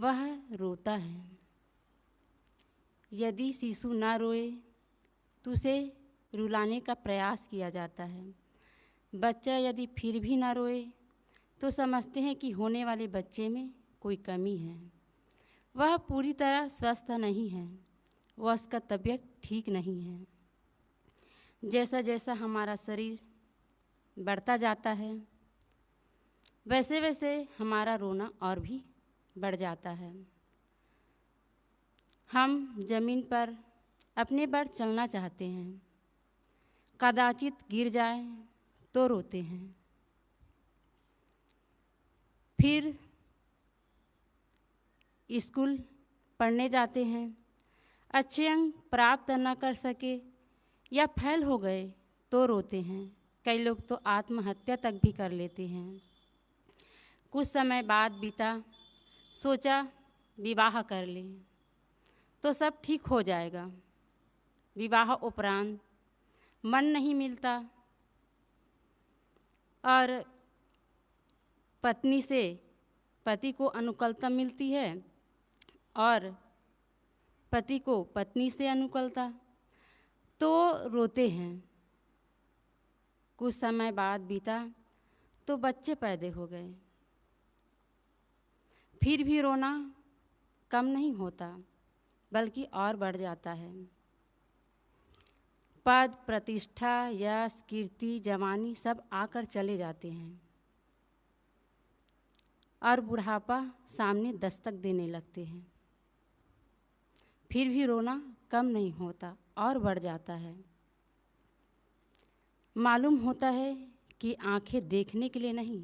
वह रोता है। यदि शिशु ना रोए तो उसे रुलाने का प्रयास किया जाता है। बच्चा यदि फिर भी ना रोए तो समझते हैं कि होने वाले बच्चे में कोई कमी है। वह पूरी तरह स्वस्थ नहीं है, वह उसका तबीयत ठीक नहीं है। जैसा जैसा हमारा शरीर बढ़ता जाता है वैसे वैसे हमारा रोना और भी बढ़ जाता है। हम ज़मीन पर अपने पर चलना चाहते हैं, कदाचित गिर जाए तो रोते हैं। फिर स्कूल पढ़ने जाते हैं, अच्छे अंक प्राप्त न कर सके या फेल हो गए तो रोते हैं। कई लोग तो आत्महत्या तक भी कर लेते हैं। कुछ समय बाद बीता, सोचा विवाह कर ले तो सब ठीक हो जाएगा। विवाह उपरांत मन नहीं मिलता और पत्नी से पति को अनुकूलता मिलती है और पति को पत्नी से अनुकूलता, तो रोते हैं। कुछ समय बाद बीता तो बच्चे पैदा हो गए, फिर भी रोना कम नहीं होता बल्कि और बढ़ जाता है। पद, प्रतिष्ठा, यश, कीर्ति, जवानी सब आकर चले जाते हैं और बुढ़ापा सामने दस्तक देने लगते हैं। फिर भी रोना कम नहीं होता और बढ़ जाता है। मालूम होता है कि आंखें देखने के लिए नहीं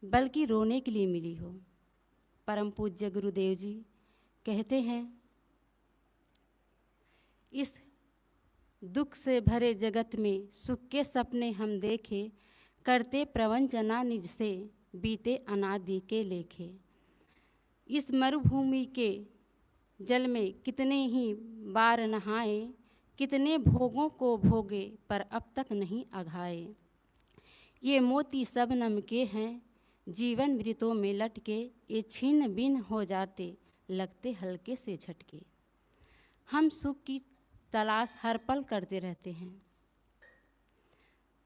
बल्कि रोने के लिए मिली हो। परम पूज्य गुरुदेव जी कहते हैं, इस दुख से भरे जगत में सुख के सपने हम देखे, करते प्रवंचना निज से बीते अनादि के लेखे। इस मरुभूमि के जल में कितने ही बार नहाए, कितने भोगों को भोगे पर अब तक नहीं अघाए। ये मोती सब नम के हैं, जीवन मृतों में लटके, ये छीन बिन हो जाते लगते हल्के से झटके। हम सुख की तलाश हर पल करते रहते हैं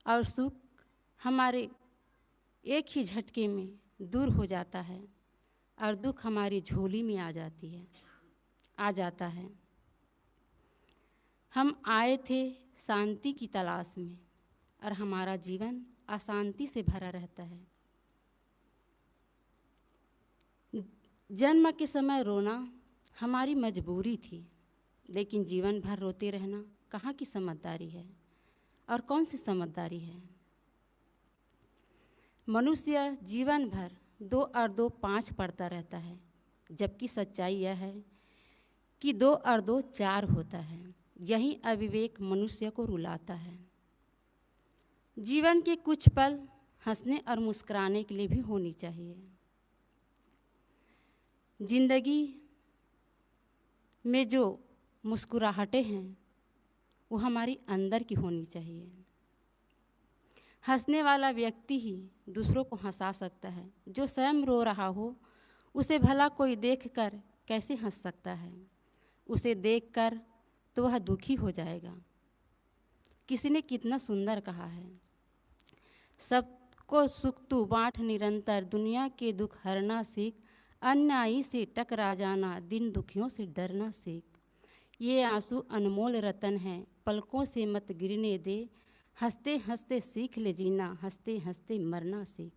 और सुख हमारे एक ही झटके में दूर हो जाता है और दुख हमारी झोली में आ जाता है। हम आए थे शांति की तलाश में और हमारा जीवन अशांति से भरा रहता है। जन्म के समय रोना हमारी मजबूरी थी, लेकिन जीवन भर रोते रहना कहाँ की समझदारी है और कौन सी समझदारी है। मनुष्य जीवन भर 2 और 2 5 पढ़ता रहता है, जबकि सच्चाई यह है कि 2 और 2 4 होता है। यही अविवेक मनुष्य को रुलाता है। जीवन के कुछ पल हंसने और मुस्कुराने के लिए भी होनी चाहिए। जिंदगी में जो मुस्कुराहटें हैं वो हमारी अंदर की होनी चाहिए। हंसने वाला व्यक्ति ही दूसरों को हंसा सकता है। जो स्वयं रो रहा हो उसे भला कोई देखकर कैसे हंस सकता है। उसे देखकर तो वह दुखी हो जाएगा। किसी ने कितना सुंदर कहा है, सबको सुख तू बांट निरंतर, दुनिया के दुख हरना सीख, अन्यायी से टकरा जाना, दिन दुखियों से डरना सीख। ये आंसू अनमोल रतन हैं, पलकों से मत गिरने दे, हंसते हंसते सीख ले जीना, हंसते हंसते मरना सीख।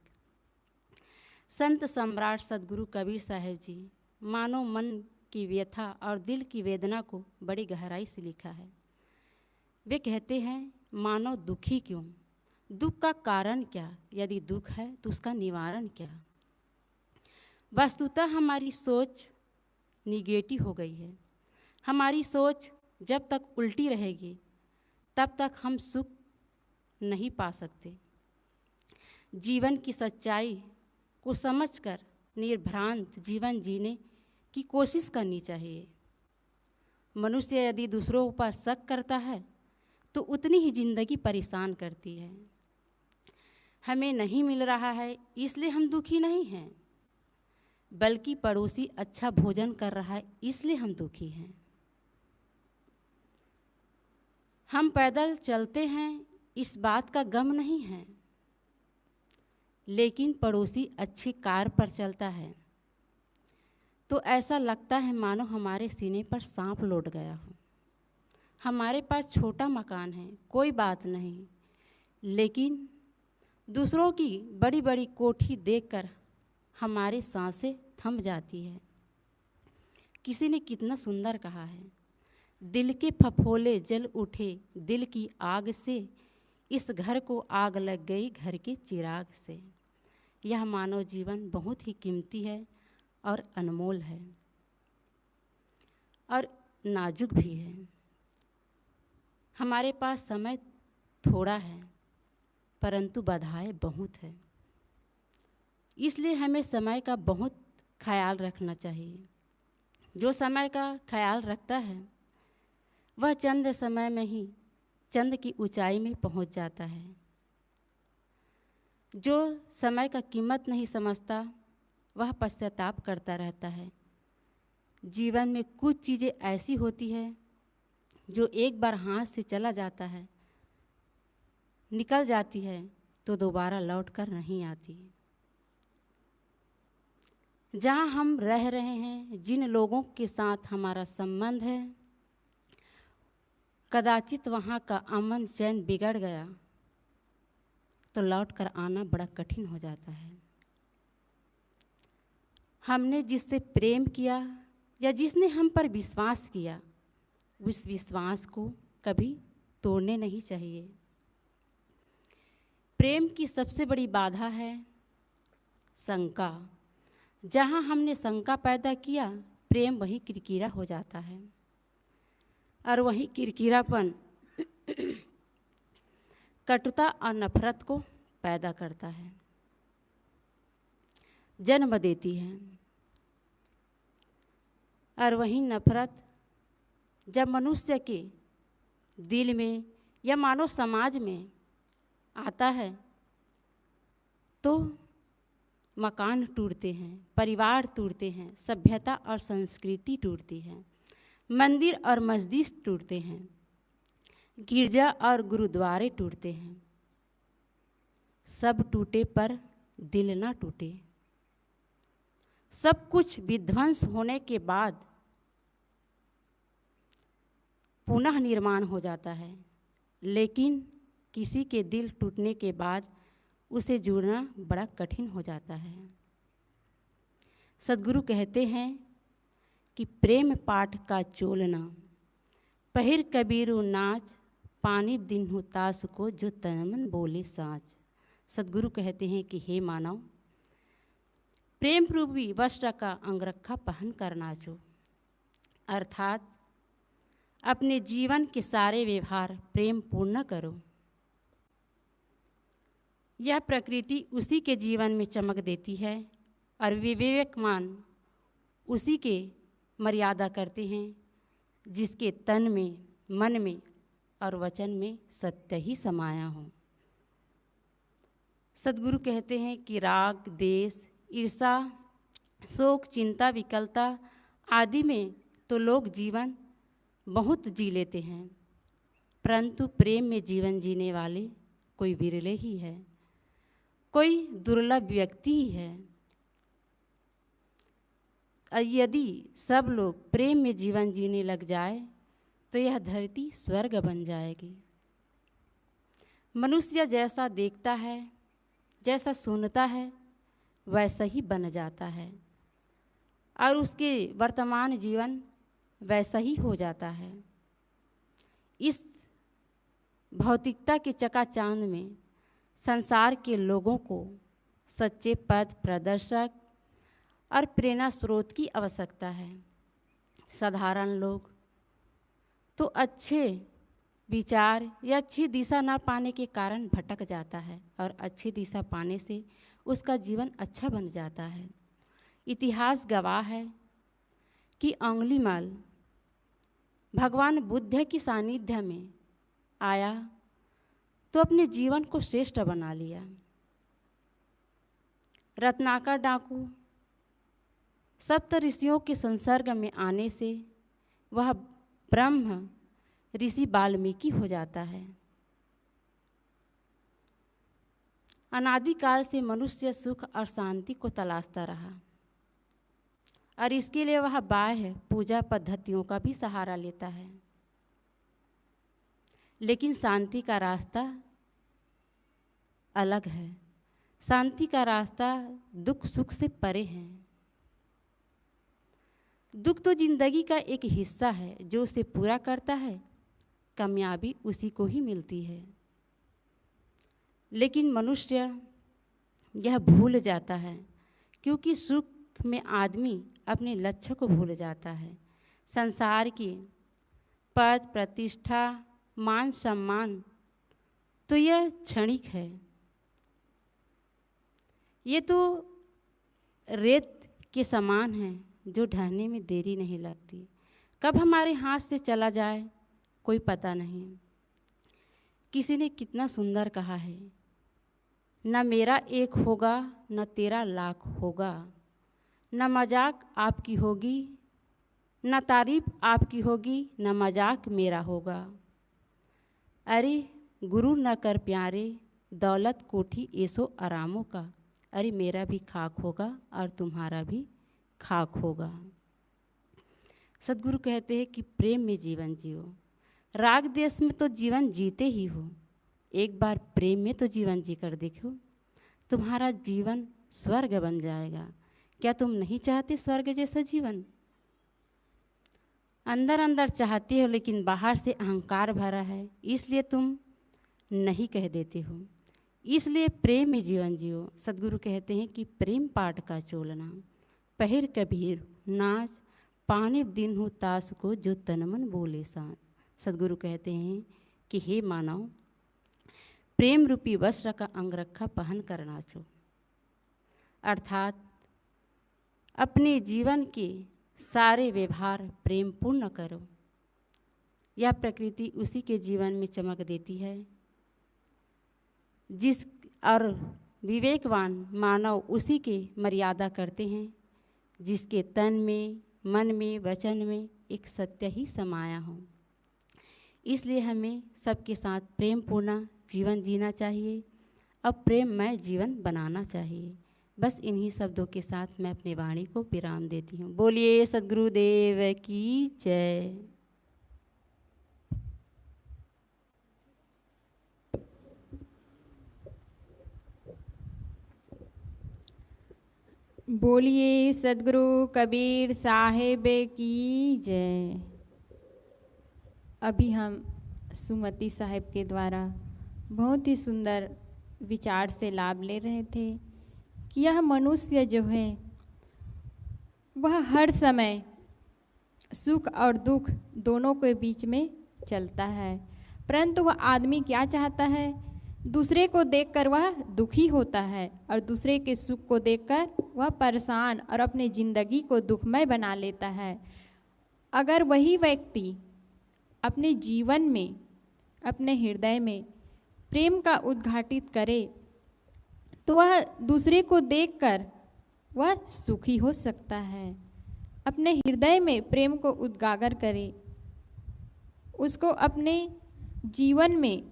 संत सम्राट सदगुरु कबीर साहब जी मानव मन की व्यथा और दिल की वेदना को बड़ी गहराई से लिखा है। वे कहते हैं, मानव दुखी क्यों, दुख का कारण क्या, यदि दुख है तो उसका निवारण क्या। वस्तुतः हमारी सोच निगेटिव हो गई है। हमारी सोच जब तक उल्टी रहेगी तब तक हम सुख नहीं पा सकते। जीवन की सच्चाई को समझकर निर्भ्रांत जीवन जीने की कोशिश करनी चाहिए। मनुष्य यदि दूसरों पर शक करता है तो उतनी ही जिंदगी परेशान करती है। हमें नहीं मिल रहा है इसलिए हम दुखी नहीं हैं, बल्कि पड़ोसी अच्छा भोजन कर रहा है इसलिए हम दुखी हैं। हम पैदल चलते हैं इस बात का गम नहीं है, लेकिन पड़ोसी अच्छी कार पर चलता है तो ऐसा लगता है मानो हमारे सीने पर सांप लौट गया हो। हमारे पास छोटा मकान है, कोई बात नहीं, लेकिन दूसरों की बड़ी बड़ी कोठी देखकर हमारी सांसें थम जाती है। किसी ने कितना सुंदर कहा है, दिल के फफोले जल उठे दिल की आग से, इस घर को आग लग गई घर के चिराग से। यह मानव जीवन बहुत ही कीमती है और अनमोल है और नाजुक भी है। हमारे पास समय थोड़ा है परंतु बाधाएं बहुत है, इसलिए हमें समय का बहुत ख्याल रखना चाहिए। जो समय का ख्याल रखता है वह चंद समय में ही चंद की ऊंचाई में पहुंच जाता है। जो समय का कीमत नहीं समझता वह पश्चाताप करता रहता है। जीवन में कुछ चीज़ें ऐसी होती है जो एक बार हाथ से चला जाता है, निकल जाती है तो दोबारा लौट कर नहीं आती। जहाँ हम रह रहे हैं, जिन लोगों के साथ हमारा संबंध है, कदाचित वहाँ का अमन चैन बिगड़ गया तो लौट कर आना बड़ा कठिन हो जाता है। हमने जिससे प्रेम किया या जिसने हम पर विश्वास किया, उस विश्वास को कभी तोड़ने नहीं चाहिए। प्रेम की सबसे बड़ी बाधा है शंका। जहाँ हमने शंका पैदा किया, प्रेम वहीं किरकिरा हो जाता है और वहीं किरकिरापन कटुता और नफरत को पैदा करता है, जन्म देती है। और वहीं नफरत जब मनुष्य के दिल में या मानव समाज में आता है तो मकान टूटते हैं, परिवार टूटते हैं, सभ्यता और संस्कृति टूटती है, मंदिर और मस्जिद टूटते हैं, गिरजा और गुरुद्वारे टूटते हैं। सब टूटे पर दिल ना टूटे। सब कुछ विध्वंस होने के बाद पुनः निर्माण हो जाता है, लेकिन किसी के दिल टूटने के बाद उसे जुड़ना बड़ा कठिन हो जाता है। सद्गुरु कहते हैं कि प्रेम पाठ का चोलना, पहिर कबीरू नाच, पानी दिन्हु तास को जो तनमन बोले साँच। सद्गुरु कहते हैं कि हे मानव, प्रेम रूपी वस्त्र का अंगरखा पहन कर नाचो, अर्थात अपने जीवन के सारे व्यवहार प्रेम पूर्ण करो। यह प्रकृति उसी के जीवन में चमक देती है और विवेकमान उसी के मर्यादा करते हैं जिसके तन में, मन में और वचन में सत्य ही समाया हो। सद्गुरु कहते हैं कि राग, द्वेष, ईर्षा, शोक, चिंता, विकलता आदि में तो लोग जीवन बहुत जी लेते हैं, परंतु प्रेम में जीवन जीने वाले कोई विरले ही है, कोई दुर्लभ व्यक्ति ही है। यदि सब लोग प्रेम में जीवन जीने लग जाए तो यह धरती स्वर्ग बन जाएगी। मनुष्य जैसा देखता है, जैसा सुनता है, वैसा ही बन जाता है और उसके वर्तमान जीवन वैसा ही हो जाता है। इस भौतिकता के चकाचौंध में संसार के लोगों को सच्चे पथ प्रदर्शक और प्रेरणा स्रोत की आवश्यकता है। साधारण लोग तो अच्छे विचार या अच्छी दिशा ना पाने के कारण भटक जाता है और अच्छी दिशा पाने से उसका जीवन अच्छा बन जाता है। इतिहास गवाह है कि अंगुलीमाल भगवान बुद्ध की सानिध्य में आया तो अपने जीवन को श्रेष्ठ बना लिया। रत्नाकर डाकू सप्त ऋषियों के संसर्ग में आने से वह ब्रह्म ऋषि वाल्मीकि हो जाता है। अनादिकाल से मनुष्य सुख और शांति को तलाशता रहा और इसके लिए वह बाह्य पूजा पद्धतियों का भी सहारा लेता है, लेकिन शांति का रास्ता अलग है। शांति का रास्ता दुख सुख से परे है। दुख तो जिंदगी का एक हिस्सा है, जो उसे पूरा करता है कामयाबी उसी को ही मिलती है। लेकिन मनुष्य यह भूल जाता है, क्योंकि सुख में आदमी अपने लक्ष्य को भूल जाता है। संसार की पद प्रतिष्ठा मान सम्मान तो यह क्षणिक है। ये तो रेत के समान है जो ढहने में देरी नहीं लगती। कब हमारे हाथ से चला जाए कोई पता नहीं। किसी ने कितना सुंदर कहा है, न मेरा एक होगा न तेरा लाख होगा, न मजाक आपकी होगी न तारीफ आपकी होगी, न मजाक मेरा होगा। अरे गुरु न कर प्यारे, दौलत कोठी ऐसो आरामों का। अरे मेरा भी खाक होगा और तुम्हारा भी खाक होगा। सद्गुरु कहते हैं कि प्रेम में जीवन जियो। राग देश में तो जीवन जीते ही हो, एक बार प्रेम में तो जीवन जी कर देखो, तुम्हारा जीवन स्वर्ग बन जाएगा। क्या तुम नहीं चाहते स्वर्ग जैसा जीवन? अंदर अंदर चाहते हो, लेकिन बाहर से अहंकार भरा है, इसलिए तुम नहीं कह देते हो। इसलिए प्रेम में जीवन जियो। सद्गुरु कहते हैं कि प्रेम पाठ का चोलना, पहिर कबीर नाच, पाने दिन हो तास को जो तन मन बोले सांस। सद्गुरु कहते हैं कि हे मानव, प्रेम रूपी वस्त्र का अंगरखा पहन कर नाचो, अर्थात अपने जीवन के सारे व्यवहार प्रेम पूर्ण करो। यह प्रकृति उसी के जीवन में चमक देती है जिस और विवेकवान मानव उसी के मर्यादा करते हैं जिसके तन में मन में वचन में एक सत्य ही समाया हो। इसलिए हमें सबके साथ प्रेम पूर्ण जीवन जीना चाहिए, अब प्रेममय जीवन बनाना चाहिए। बस इन्हीं शब्दों के साथ मैं अपनी वाणी को विराम देती हूँ। बोलिए सद्गुरुदेव की जय। बोलिए सद्गुरु कबीर साहेब की जय। अभी हम सुमति साहेब के द्वारा बहुत ही सुंदर विचार से लाभ ले रहे थे कि यह मनुष्य जो है वह हर समय सुख और दुख दोनों के बीच में चलता है, परंतु वह आदमी क्या चाहता है? दूसरे को देखकर वह दुखी होता है और दूसरे के सुख को देखकर वह परेशान और अपने ज़िंदगी को दुखमय बना लेता है। अगर वही व्यक्ति अपने जीवन में, अपने हृदय में प्रेम का उद्घाटित करे तो वह दूसरे को देखकर वह सुखी हो सकता है। अपने हृदय में प्रेम को उजागर करे, उसको अपने जीवन में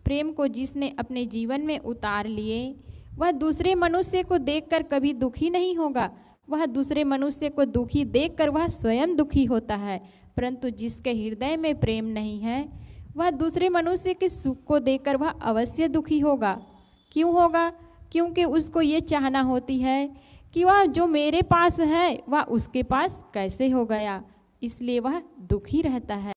प्रेम को जिसने अपने जीवन में उतार लिए, वह दूसरे मनुष्य को देखकर कभी दुखी नहीं होगा। वह दूसरे मनुष्य को दुखी देखकर वह स्वयं दुखी होता है, परंतु जिसके हृदय में प्रेम नहीं है वह दूसरे मनुष्य के सुख को देखकर वह अवश्य दुखी होगा। क्यों होगा? क्योंकि उसको ये चाहना होती है कि वह जो मेरे पास है वह उसके पास कैसे हो गया, इसलिए वह दुखी रहता है।